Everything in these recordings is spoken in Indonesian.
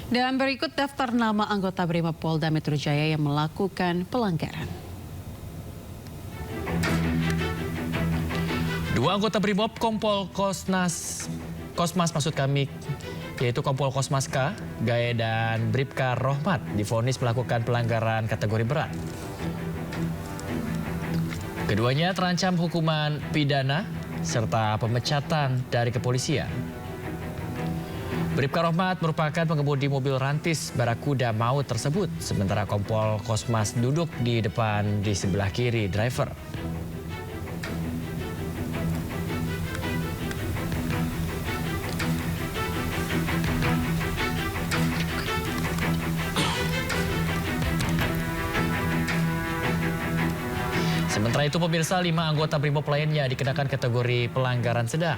Dan berikut daftar nama anggota Brimopolda Metro Jaya yang melakukan pelanggaran. Dua anggota Brimob Kompol Kosmas yaitu Kompol Kosmas K, Gaye dan Bribka Rohmat divonis melakukan pelanggaran kategori berat. Keduanya terancam hukuman pidana serta pemecatan dari kepolisian. Bribka Rohmat merupakan pengemudi mobil rantis Barakuda maut tersebut, sementara Kompol Kosmas duduk di depan di sebelah kiri driver. Sementara itu pemirsa, 5 anggota Brimob lainnya dikenakan kategori pelanggaran sedang.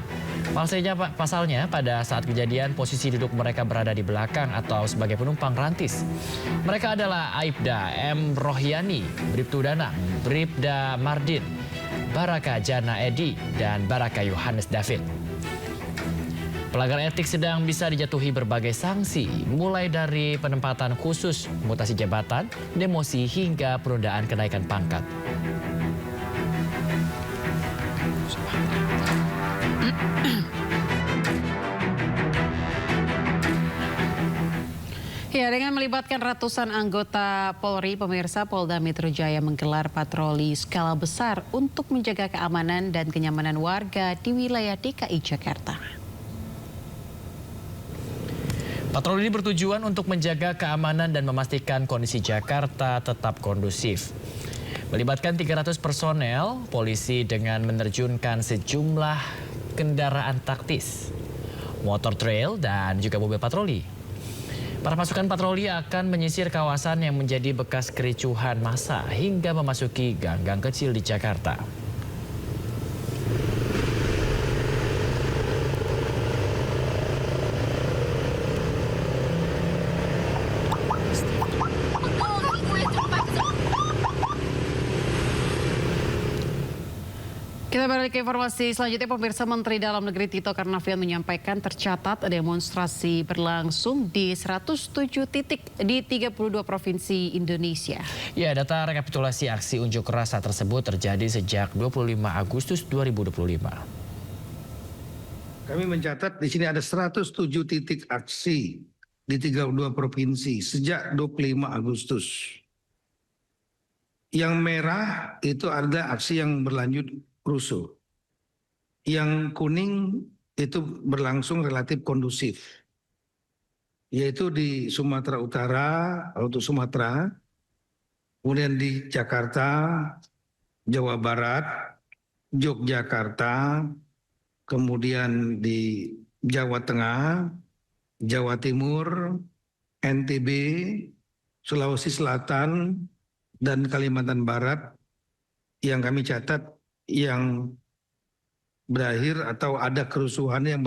Pasalnya pada saat kejadian posisi duduk mereka berada di belakang atau sebagai penumpang rantis. Mereka adalah Aibda M. Rohyani, Bribtu Danang, Bribda Mardin, Baraka Jana Edi, dan Baraka Yohanes David. Pelanggar etik sedang bisa dijatuhi berbagai sanksi, mulai dari penempatan khusus, mutasi jabatan, demosi, hingga penundaan kenaikan pangkat. Ya, dengan melibatkan ratusan anggota Polri, pemirsa, Polda Metro Jaya menggelar patroli skala besar untuk menjaga keamanan dan kenyamanan warga di wilayah DKI Jakarta. Patroli ini bertujuan untuk menjaga keamanan dan memastikan kondisi Jakarta tetap kondusif. Melibatkan 300 personel, polisi dengan menerjunkan sejumlah kendaraan taktis, motor trail, dan juga mobil patroli. Para pasukan patroli akan menyisir kawasan yang menjadi bekas kericuhan massa hingga memasuki gang-gang kecil di Jakarta. Kita beralih ke informasi selanjutnya, pemirsa. Menteri Dalam Negeri Tito Karnavian menyampaikan tercatat demonstrasi berlangsung di 107 titik di 32 provinsi Indonesia. Ya, data rekapitulasi aksi unjuk rasa tersebut terjadi sejak 25 Agustus 2025. Kami mencatat di sini ada 107 titik aksi di 32 provinsi sejak 25 Agustus. Yang merah itu ada aksi yang berlanjut rusuh. Yang kuning itu berlangsung relatif kondusif, yaitu di Sumatera Utara, untuk Sumatera, kemudian di Jakarta, Jawa Barat, Yogyakarta, kemudian di Jawa Tengah, Jawa Timur, NTB, Sulawesi Selatan, dan Kalimantan Barat yang kami catat yang berakhir atau ada kerusuhan yang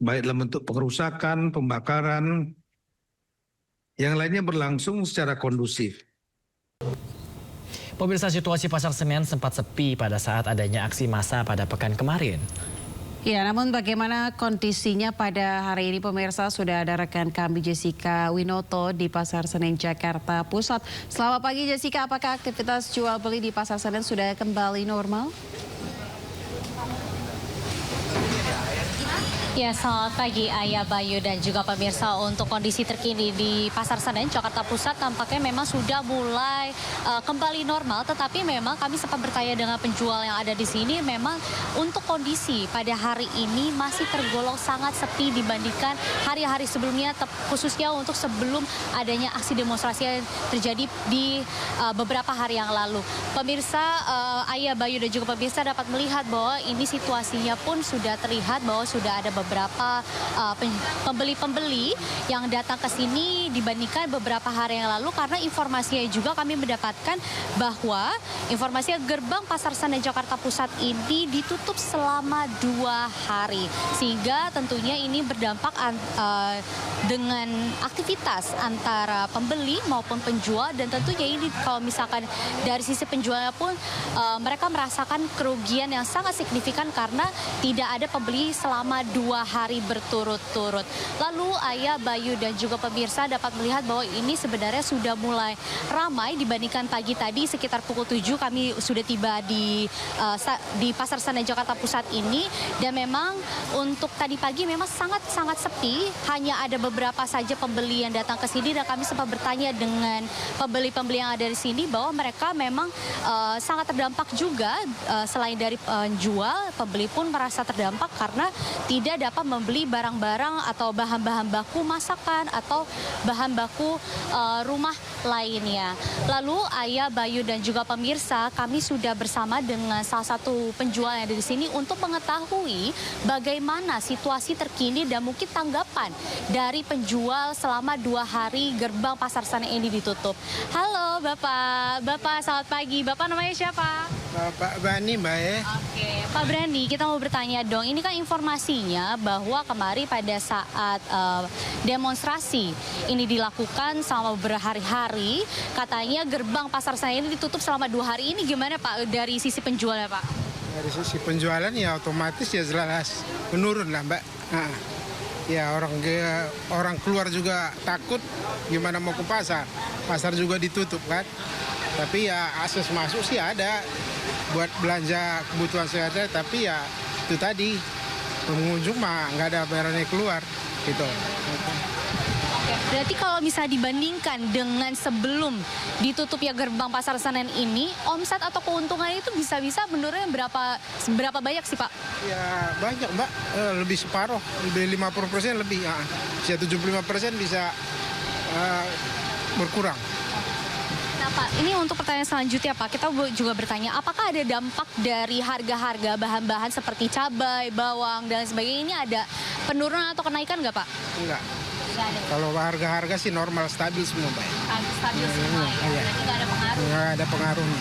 baik dalam bentuk pengerusakan, pembakaran, yang lainnya berlangsung secara kondusif. Pemirsa, situasi Pasar Senen sempat sepi pada saat adanya aksi massa pada pekan kemarin. Ya, namun bagaimana kondisinya pada hari ini, pemirsa? Sudah ada rekan kami Jessica Winoto di Pasar Senen Jakarta Pusat. Selamat pagi Jessica, apakah aktivitas jual beli di Pasar Senen sudah kembali normal? Ya, selamat pagi Ayah, Bayu, dan juga pemirsa. Untuk kondisi terkini di Pasar Senen, Jakarta Pusat tampaknya memang sudah mulai kembali normal. Tetapi memang kami sempat bertanya dengan penjual yang ada di sini, memang untuk kondisi pada hari ini masih tergolong sangat sepi dibandingkan hari-hari sebelumnya, khususnya untuk sebelum adanya aksi demonstrasi yang terjadi di beberapa hari yang lalu. Pemirsa, Ayah, Bayu, dan juga pemirsa dapat melihat bahwa ini situasinya pun sudah terlihat bahwa sudah ada beberapa pembeli-pembeli yang datang ke sini dibandingkan beberapa hari yang lalu, karena informasinya juga kami mendapatkan bahwa informasinya gerbang Pasar Senen Jakarta Pusat ini ditutup selama 2 hari, sehingga tentunya ini berdampak dengan aktivitas antara pembeli maupun penjual, dan tentunya ini kalau misalkan dari sisi penjualnya pun mereka merasakan kerugian yang sangat signifikan karena tidak ada pembeli selama 2 hari berturut-turut. Lalu Ayah, Bayu dan juga pemirsa dapat melihat bahwa ini sebenarnya sudah mulai ramai dibandingkan pagi tadi sekitar pukul 7 kami sudah tiba di Pasar Senen Jakarta Pusat ini, dan memang untuk tadi pagi memang sangat-sangat sepi, hanya ada beberapa saja pembeli yang datang ke sini, dan kami sempat bertanya dengan pembeli-pembeli yang ada di sini bahwa mereka memang sangat terdampak juga. Selain dari penjual, pembeli pun merasa terdampak karena tidak dapat membeli barang-barang atau bahan-bahan baku masakan atau bahan baku rumah lainnya. Lalu Ayah, Bayu dan juga pemirsa, kami sudah bersama dengan salah satu penjual yang ada di sini untuk mengetahui bagaimana situasi terkini dan mungkin tanggapan dari penjual selama 2 hari gerbang Pasar Senen ini ditutup. Halo Bapak selamat pagi. Bapak namanya siapa? Pak Bani, Mbak ya. Oke, Pak Brandi, kita mau bertanya dong. Ini kan informasinya bahwa kemarin pada saat demonstrasi ini dilakukan selama berhari-hari, katanya gerbang Pasar Senen ini ditutup selama 2 hari. Ini gimana Pak dari sisi penjualnya Pak? Dari sisi penjualan ya otomatis ya jelas menurun lah Mbak. Nah, ya orang keluar juga takut gimana mau ke pasar. Pasar juga ditutup kan. Tapi ya akses masuk sih ada buat belanja kebutuhan sehari-hari, tapi ya itu tadi pengunjung mah nggak ada barangnya keluar gitu. Oke, berarti kalau misalnya dibandingkan dengan sebelum ditutupnya gerbang Pasar Senen ini, omset atau keuntungan itu bisa-bisa menurunnya berapa banyak sih Pak? Ya banyak Mbak, lebih separuh, lebih 50% lebih, ya. Bisa 75% bisa berkurang. Nah Pak, ini untuk pertanyaan selanjutnya Pak, kita juga bertanya apakah ada dampak dari harga-harga bahan-bahan seperti cabai, bawang, dan sebagainya, ini ada penurunan atau kenaikan nggak Pak? Enggak. Nggak ada. Kalau harga-harga sih normal, stabil semua Mbak. Stabil semua ya, Iya. berarti nggak ada pengaruh. Nggak ada pengaruhnya.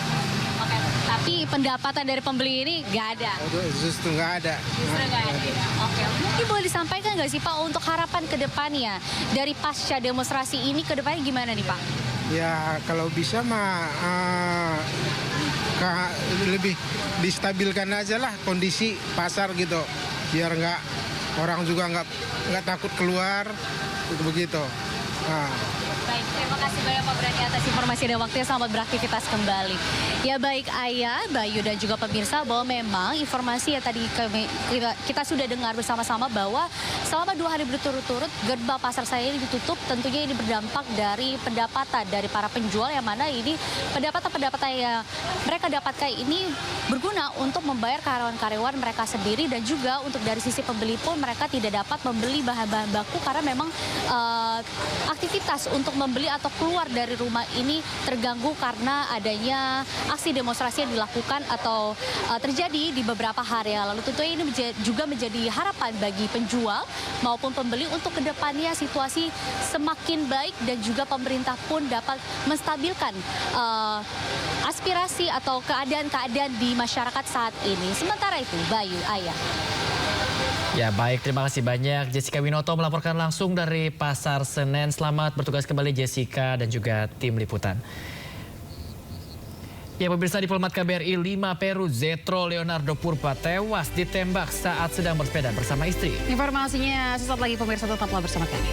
Oke, tapi pendapatan dari pembeli ini nggak ada? Justru nggak ada. Justru nggak ada ya? Oke, mungkin boleh disampaikan nggak sih Pak untuk harapan ke depannya dari pasca demonstrasi ini ke depannya gimana nih Pak? Ya kalau bisa mah lebih distabilkan aja lah kondisi pasar gitu, biar orang juga nggak takut keluar begitu. Nah. Baik, terima kasih banyak Pak Brandi atas informasi dan waktunya. Selamat beraktivitas kembali. Ya baik Ayah, Bayu dan juga pemirsa, bahwa memang informasi yang tadi kita sudah dengar bersama-sama bahwa selama 2 hari berturut-turut gerbang Pasar Senen ini ditutup. Tentunya ini berdampak dari pendapatan dari para penjual, yang mana ini pendapatan yang mereka dapatkan ini berguna untuk membayar karyawan-karyawan mereka sendiri, dan juga untuk dari sisi pembeli pun mereka tidak dapat membeli bahan-bahan baku karena memang aktivitas untuk membeli atau keluar dari rumah ini terganggu karena adanya aksi demonstrasi yang dilakukan atau terjadi di beberapa hari yang lalu. Tentunya ini juga menjadi harapan bagi penjual maupun pembeli untuk kedepannya situasi semakin baik, dan juga pemerintah pun dapat menstabilkan aspirasi atau keadaan-keadaan di masyarakat saat ini. Sementara itu, Bayu, Ayah. Ya baik, terima kasih banyak Jessica Winoto melaporkan langsung dari Pasar Senen. Selamat bertugas kembali Jessica dan juga tim liputan. Ya pemirsa, diplomat KBRI 5 Peru Zetro Leonardo Purba tewas ditembak saat sedang bersepeda bersama istri. Informasinya sesaat lagi pemirsa, tetaplah bersama kami.